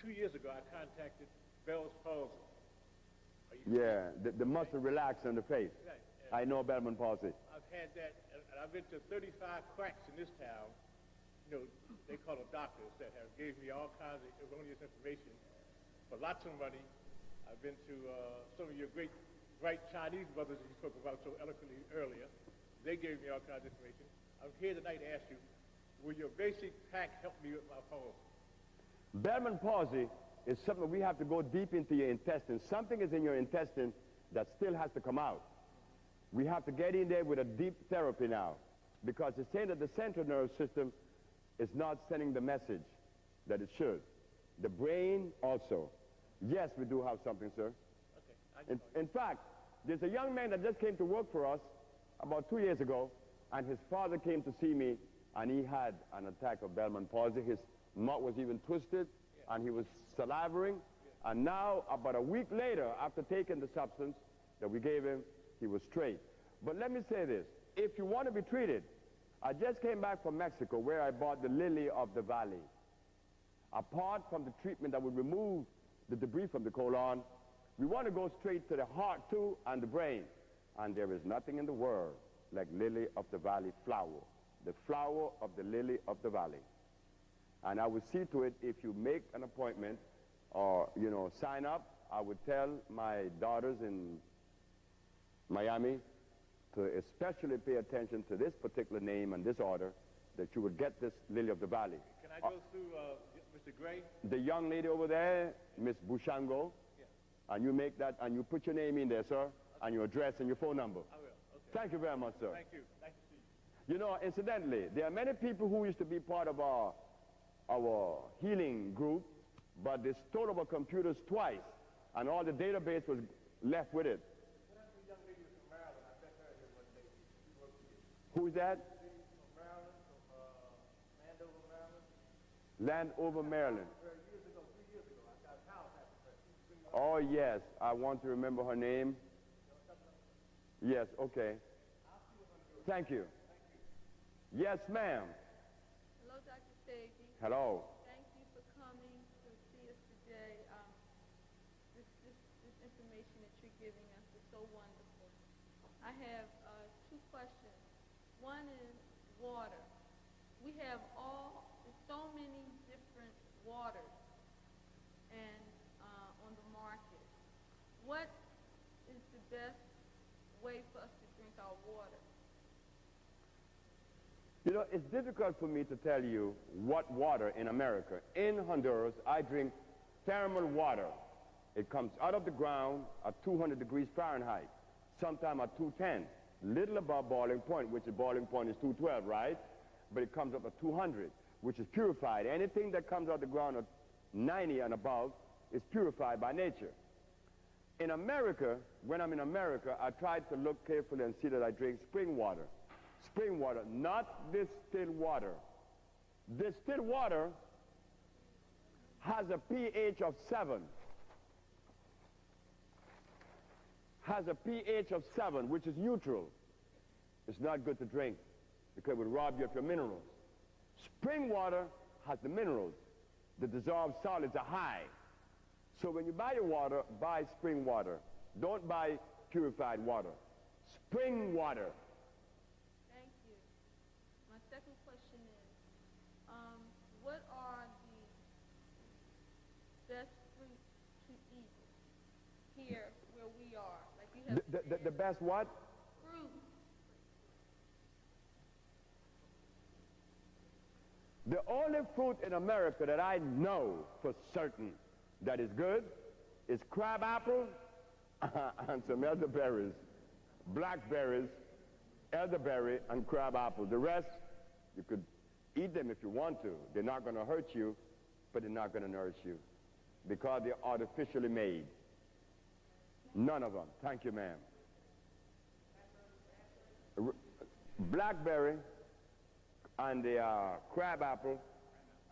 2 years ago, I contacted Bell's palsy. Yeah, the muscle relax on the face. Right. I know Bellman palsy. I've had that, and I've been to 35 quacks in this town. You know, they call them doctors that have gave me all kinds of erroneous information for lots of money. I've been to some of your great, bright Chinese brothers that you spoke about so eloquently earlier. They gave me all kinds of information. I'm here tonight to ask you, will your basic pack help me with my palsy? Bellman palsy is something we have to go deep into your intestine. Something is in your intestine that still has to come out. We have to get in there with a deep therapy now, because it's saying that the central nervous system is not sending the message that it should. The brain also. Yes, we do have something, sir. Okay. In fact, there's a young man that just came to work for us about 2 years ago, and his father came to see me, and he had an attack of Bellman palsy. His mouth was even twisted, and he was salivating. And now, about a week later, after taking the substance that we gave him, he was straight. But let me say this. If you want to be treated, I just came back from Mexico, where I bought the lily of the valley. Apart from the treatment that would remove the debris from the colon, we want to go straight to the heart too, and the brain. And there is nothing in the world like lily of the valley flower, the flower of the lily of the valley. And I would see to it, if you make an appointment or, you know, sign up, I would tell my daughters in Miami to especially pay attention to this particular name and this order, that you would get this lily of the valley. Can I go through Mr. Gray? The young lady over there, Miss Bushango, Yeah. and you make that, and you put your name in there, sir, and your address and your phone number. I will. Okay. Thank you very much, sir. Thank you. Nice to see you. You know, incidentally, there are many people who used to be part of our healing group, but they stole our computers twice, and all the database was left with it. What happened to the young lady from Maryland? I met her here one day. She worked here. Who's that? From Maryland, from Landover, Maryland. Landover, Maryland. Years ago, 3 years ago, I got a house after her. Oh, yes. I want to remember her name. Yes, okay. Thank you. Yes, ma'am. Hello, Dr. Sebi. Hello. Thank you for coming to see us today. This information that you're giving us is so wonderful. I have two questions. One is water. We have so many different waters and on the market. What is the best way for us to drink our water? You know, it's difficult for me to tell you what water in America. In Honduras, I drink thermal water. It comes out of the ground at 200 degrees Fahrenheit, sometime at 210, little above boiling point, which the boiling point is 212, right? But it comes up at 200, which is purified. Anything that comes out of the ground at 90 and above is purified by nature. In America, when I'm in America, I try to look carefully and see that I drink spring water. Spring water, not distilled water. Distilled water has a pH of 7. Has a pH of 7, which is neutral. It's not good to drink because it will rob you of your minerals. Spring water has the minerals. The dissolved solids are high. So when you buy your water, buy spring water. Don't buy purified water. Spring water. Thank you. My second question is, what are the best fruits to eat here where we are? Like you have The best what? fruit. The only fruit in America that I know for certain that is good is crab apple and some elderberries, blackberries, elderberry, and crab apple. The rest, you could eat them if you want to. They're not going to hurt you, but they're not going to nourish you because they're artificially made. None of them. Thank you, ma'am. Blackberry and the crab apple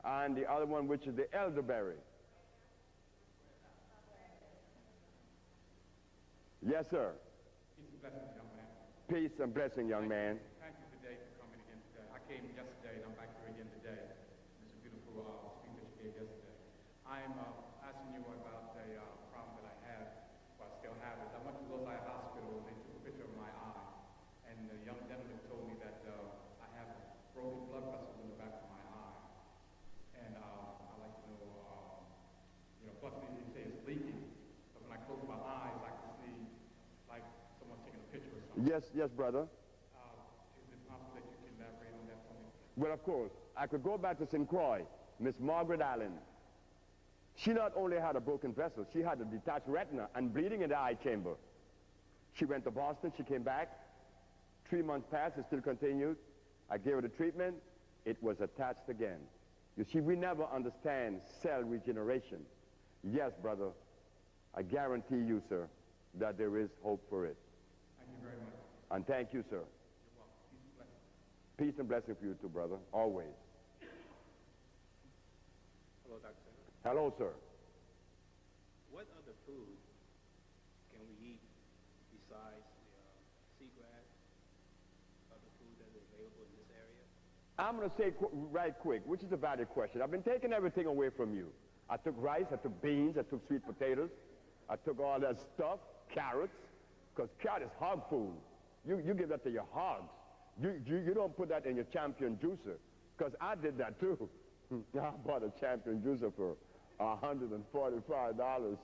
and the other one, which is the elderberry. Yes, sir. Peace and blessings, young man. Peace and blessing, young man. Thank you today for coming again today. I came yesterday and I'm back here again today. It's a beautiful speech that you gave yesterday. I'm Yes, brother. Is it possible that you can elaborate on that for me? Well, of course, I could go back to St. Croix, Miss Margaret Allen. She not only had a broken vessel, she had a detached retina and bleeding in the eye chamber. She went to Boston, she came back. 3 months passed, it still continued. I gave her the treatment, it was attached again. You see, we never understand cell regeneration. Yes, brother, I guarantee you, sir, that there is hope for it. Thank you very much. And thank you, sir. You're welcome. Peace and blessing for you too, brother, always. Hello, Dr. Sebi. Hello, sir. What other food can we eat besides seagrass, other food that is available in this area? I'm going to say right quick, which is a valid question. I've been taking everything away from you. I took rice, I took beans, I took sweet potatoes, I took all that stuff, carrots, because carrot is hog food. You give that to your hogs. You don't put that in your champion juicer, because I did that too. I bought a champion juicer for $145.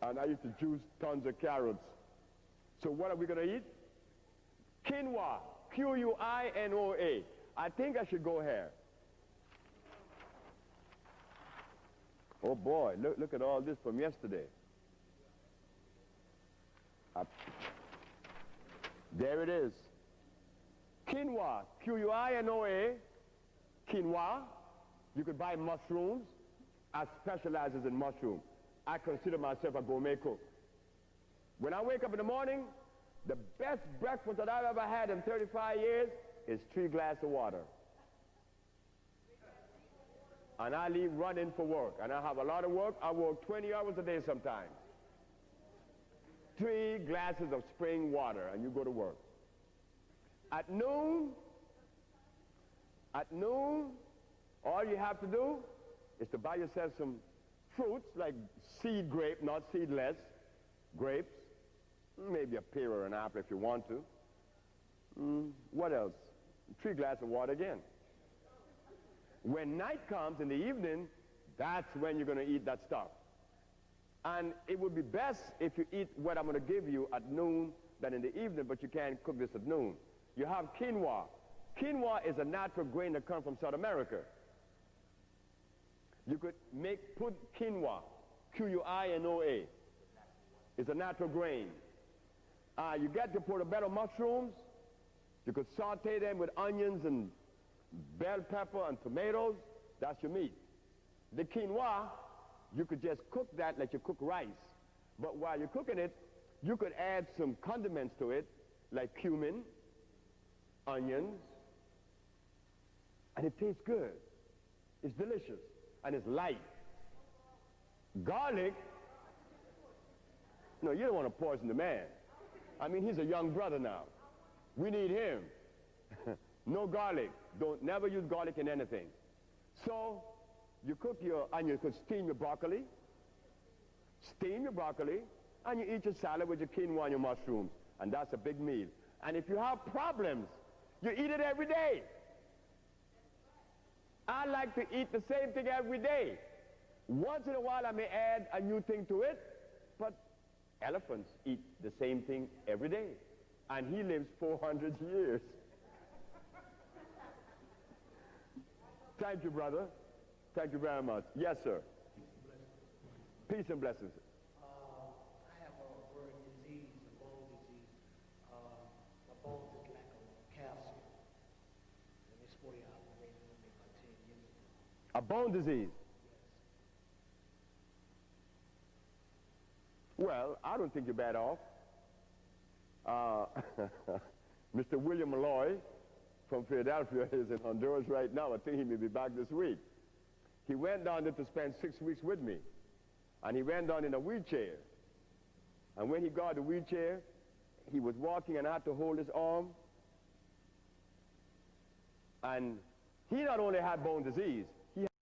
And I used to juice tons of carrots. So what are we going to eat? Quinoa. Quinoa. I think I should go here. Oh boy, look at all this from yesterday. There it is. Quinoa. Quinoa. Quinoa. You could buy mushrooms. I specialize in mushrooms. I consider myself a gourmet cook. When I wake up in the morning, the best breakfast that I've ever had in 35 years is 3 glasses of water. And I leave running for work. And I have a lot of work. I work 20 hours a day sometimes. 3 glasses of spring water, and you go to work. At noon, all you have to do is to buy yourself some fruits like seed grape, not seedless, grapes, maybe a pear or an apple if you want to. What else? 3 glasses of water again. When night comes in the evening, that's when you're going to eat that stuff. And it would be best if you eat what I'm going to give you at noon than in the evening, but you can't cook this at noon. You have quinoa. Quinoa is a natural grain that comes from South America. You could put quinoa, Quinoa. It's a natural grain. You get your portobello mushrooms. You could saute them with onions and bell pepper and tomatoes. That's your meat. The quinoa, you could just cook that like you cook rice. But while you're cooking it, you could add some condiments to it, like cumin, onions, and it tastes good. It's delicious, and it's light. Garlic, no, you don't want to poison the man. I mean, he's a young brother now. We need him. No garlic. Never use garlic in anything. So, you cook and you could steam your broccoli, and you eat your salad with your quinoa and your mushrooms, and that's a big meal. And if you have problems, you eat it every day. I like to eat the same thing every day. Once in a while, I may add a new thing to it, but elephants eat the same thing every day, and he lives 400 years. Thank you, brother. Thank you very much. Yes, sir. Peace and blessings. I have a burn disease, a bone disease. My bones is lack of calcium. And it's 40 hours operated on me about 10 years ago. A bone disease. Well, I don't think you're bad off. Mr. William Malloy from Philadelphia is in Honduras right now. I think he may be back this week. He went down there to spend 6 weeks with me. And he went down in a wheelchair. And when he got the wheelchair, he was walking and I had to hold his arm. And he not only had bone disease,